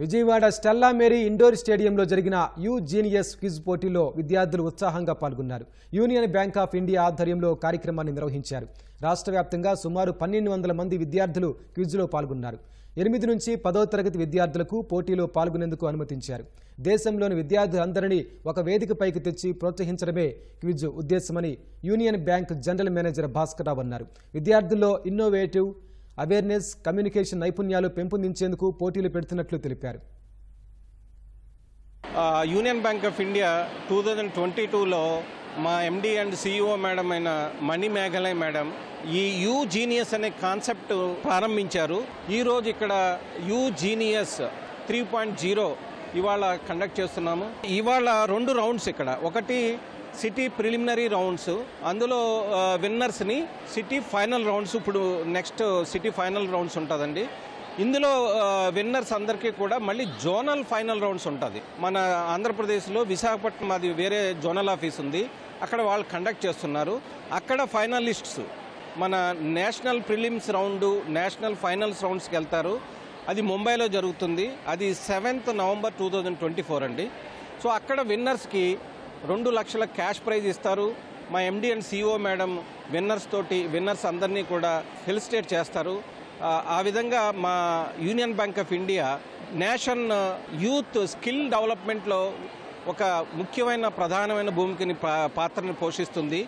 Vijayawada Stella Mary indoor స్టేడియంలో జరిగిన you genius quiz పోటీలో విద్యార్థులు ఉత్సాహంగా పాల్గొన్నారు. యూనియన్ బ్యాంక్ ఆఫ్ ఇండియా ఆధ్వర్యంలో కార్యక్రమాన్ని నిర్వహించారు. రాష్ట్ర వ్యాప్తంగా సుమారు 1200 మంది విద్యార్థులు క్విజ్లో పాల్గొన్నారు. 8 నుంచి 10వ తరగతి విద్యార్థులకు పోటీలో పాల్గొనేందుకు అనుమతించారు. దేశంలోని విద్యార్థులందరినీ ఒక వేదికపైకి తెచ్చి ప్రోత్సహించడమే క్విజ్ ఉద్దేశమని union bank general manager Bhaskar Rao అన్నారు. విద్యార్థుల్లో ఇన్నోవేటివ్ అవేర్నెస్, కమ్యూనికేషన్ నైపుణ్యాలు పెంపొందించేందుకు పోటీలు పెడుతున్నట్లు తెలిపారు. యూనియన్ బ్యాంక్ ఆఫ్ ఇండియా 2022లో మా ఎండి అండ్ సిఇఓ మేడం అయిన మణి మేఘాలయ మేడం ఈ యూ జీనియస్ అనే కాన్సెప్ట్ ప్రారంభించారు. ఈరోజు ఇక్కడ యూ జీనియస్ 3.0 ఇవాళ కండక్ట్ చేస్తున్నాము. ఇవాళ 2 రౌండ్స్ ఇక్కడ. ఒకటి సిటీ ప్రిలిమినరీ రౌండ్స్, అందులో విన్నర్స్ని సిటీ ఫైనల్ రౌండ్స్, ఇప్పుడు నెక్స్ట్ సిటీ ఫైనల్ రౌండ్స్ ఉంటుందండి. ఇందులో విన్నర్స్ అందరికీ కూడా మళ్ళీ జోనల్ ఫైనల్ రౌండ్స్ ఉంటుంది. మన ఆంధ్రప్రదేశ్లో విశాఖపట్నం అది వేరే జోనల్ ఆఫీస్ ఉంది, అక్కడ వాళ్ళు కండక్ట్ చేస్తున్నారు. అక్కడ ఫైనలిస్ట్స్ మన national prelims round, national finals రౌండ్స్కి వెళ్తారు. అది ముంబైలో జరుగుతుంది. అది 7th నవంబర్ 2024 అండి. సో అక్కడ విన్నర్స్కి 2 లక్షల క్యాష్ ప్రైజ్ ఇస్తారు. మా MD and CEO madam winners అందరినీ కూడా ఫెలిసిటేట్ చేస్తారు. ఆ విధంగా మా union bank of India nation youth skill డెవలప్మెంట్లో ఒక ముఖ్యమైన ప్రధానమైన పాత్రను పోషిస్తుంది.